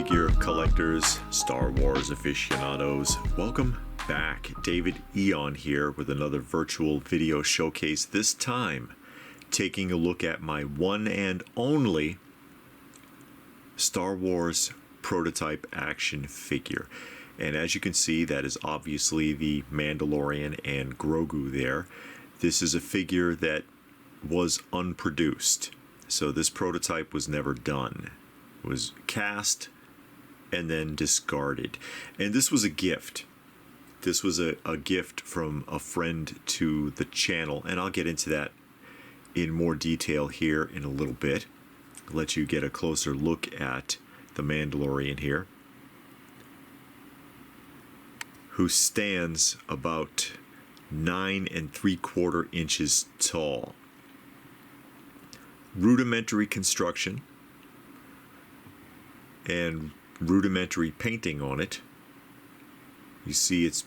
figure collectors, Star Wars aficionados, welcome back. David Eon here with another virtual video showcase, this time taking a look at my one and only Star Wars prototype action figure. And as you can see, that is obviously the Mandalorian and Grogu there. This is a figure that was unproduced. So this prototype was never done. It was cast and then discarded. And this was a gift. This was a gift from a friend to the channel, and I'll get into that in more detail here in a little bit. I'll let you get a closer look at the Mandalorian here, who stands about 9 3/4 inches tall. Rudimentary construction and rudimentary painting on it. You see it's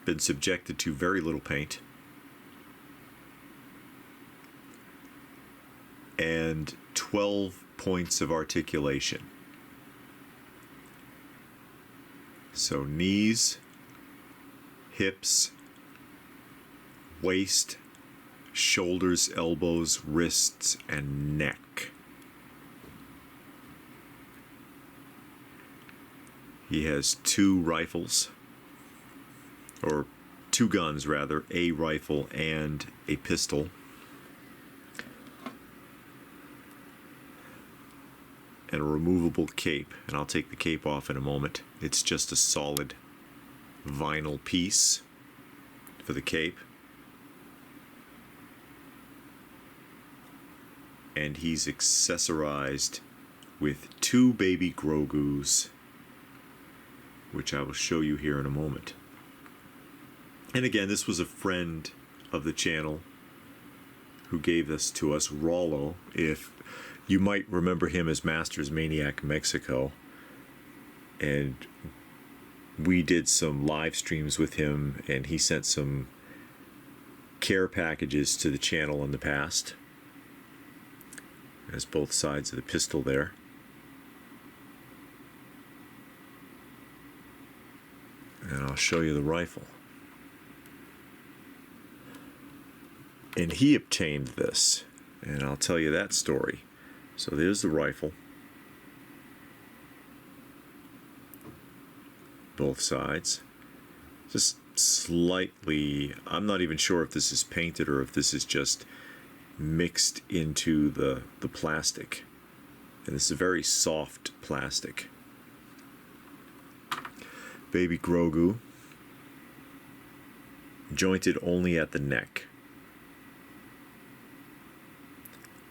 been subjected to very little paint. And 12 points of articulation. So knees, hips, waist, shoulders, elbows, wrists, and neck. He has two rifles, or two guns rather, a rifle and a pistol. And a removable cape, and I'll take the cape off in a moment. It's just a solid vinyl piece for the cape. And he's accessorized with two baby Grogus, which I will show you here in a moment. And again, this was a friend of the channel who gave this to us, Rolo. If you might remember him as Masters Maniac Mexico, and we did some live streams with him, and he sent some care packages to the channel in the past. There's both sides of the pistol there. And I'll show you the rifle. And he obtained this, and I'll tell you that story. So there's the rifle. Both sides. Just slightly, I'm not even sure if this is painted or if this is just mixed into the plastic. And this is a very soft plastic. Baby Grogu, jointed only at the neck,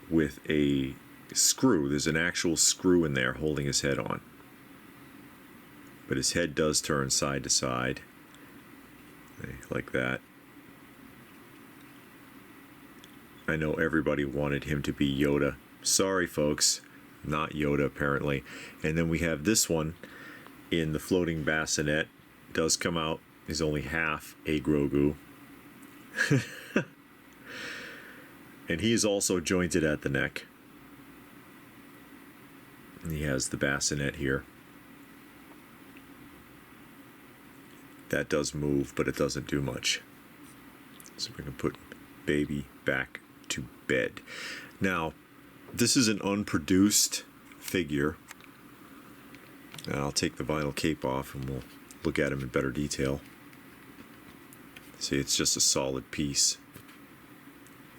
with a screw. There's an actual screw in there holding his head on, but his head does turn side to side like that. I know everybody wanted him to be Yoda. Sorry folks, not Yoda apparently. And then we have this one in the floating bassinet. Does come out, is only half a Grogu. And he is also jointed at the neck. And he has the bassinet here. That does move, but it doesn't do much. So we're going to put baby back to bed. Now, this is an unproduced figure. And I'll take the vinyl cape off and we'll look at him in better detail. See, it's just a solid piece.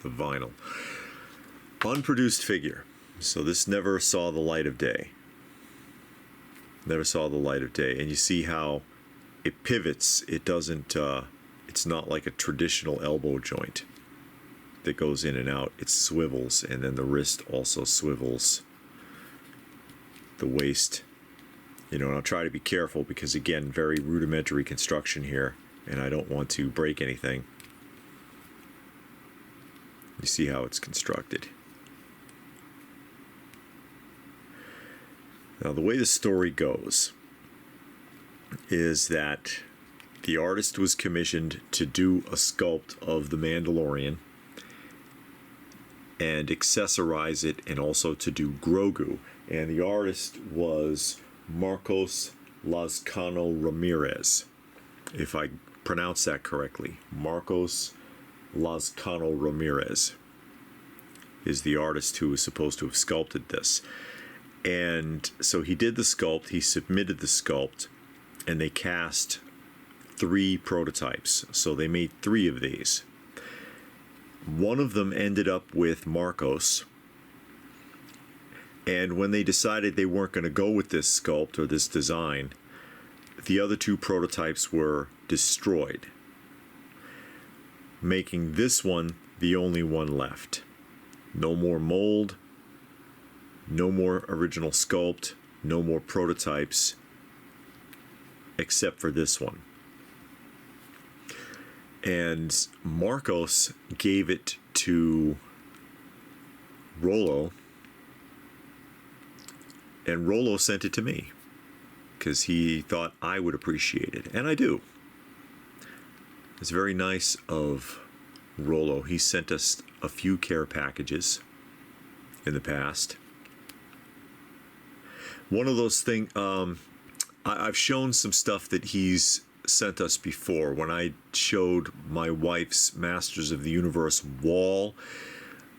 The vinyl. Unproduced figure. So this never saw the light of day. Never saw the light of day. And you see how it pivots. It doesn't, it's not like a traditional elbow joint that goes in and out. It swivels, and then the wrist also swivels. The waist. You know, and I'll try to be careful because, again, very rudimentary construction here, and I don't want to break anything. You see how it's constructed. Now, the way the story goes is that the artist was commissioned to do a sculpt of the Mandalorian and accessorize it, and also to do Grogu. and the artist was Marcos Lazcano Ramirez, if I pronounce that correctly. Marcos Lazcano Ramirez is the artist who was supposed to have sculpted this. And so he did the sculpt, he submitted the sculpt, and they cast 3 prototypes. So they made 3 of these. One of them ended up with Marcos, and when they decided they weren't going to go with this sculpt or this design, the other 2 prototypes were destroyed, making this one the only one left. No more mold, no more original sculpt, no more prototypes, except for this one. And Marcos gave it to Rolo, and Rolo sent it to me because he thought I would appreciate it, and I do. It's very nice of Rolo. He sent us a few care packages in the past. One of those things, I've shown some stuff that he's sent us before. When I showed my wife's Masters of the Universe wall,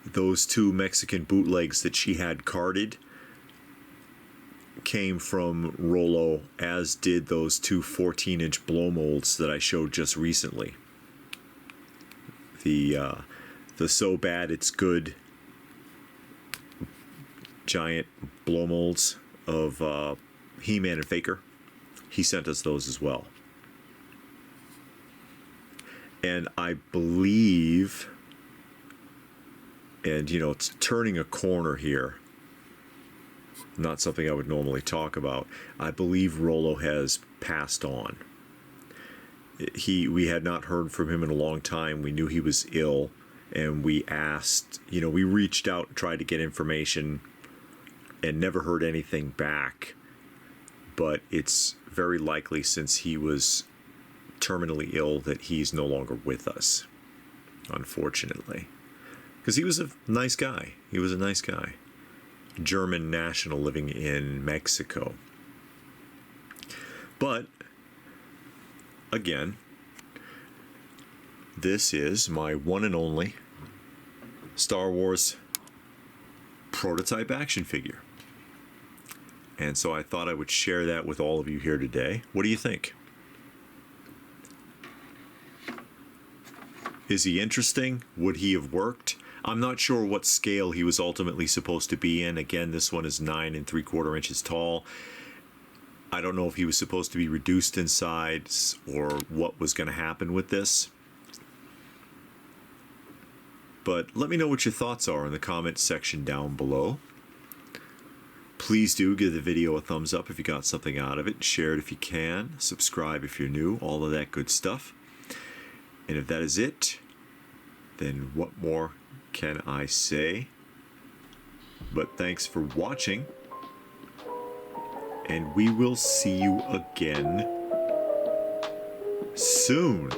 those 2 Mexican bootlegs that she had carded came from Rolo, as did those 2 14-inch blow molds that I showed just recently. The So Bad It's Good giant blow molds of He-Man and Faker. He sent us those as well. And I believe, and you know, it's turning a corner here, not something I would normally talk about. I believe Rolo has passed on. We had not heard from him in a long time. We knew he was ill, and we asked, you know, we reached out and tried to get information and never heard anything back. But it's very likely, since he was terminally ill, that he's no longer with us, unfortunately. Because he was a nice guy. He was a nice guy. German national living in Mexico. But again, this is my one and only Star Wars prototype action figure. And so I thought I would share that with all of you here today. What do you think? Is he interesting? Would he have worked? I'm not sure what scale he was ultimately supposed to be in. Again, this one is 9 3/4 inches tall. I don't know if he was supposed to be reduced in size or what was going to happen with this. But let me know what your thoughts are in the comments section down below. Please do give the video a thumbs up if you got something out of it. Share it if you can. Subscribe if you're new. All of that good stuff. And if that is it, then what more can I say? But thanks for watching, and we will see you again soon.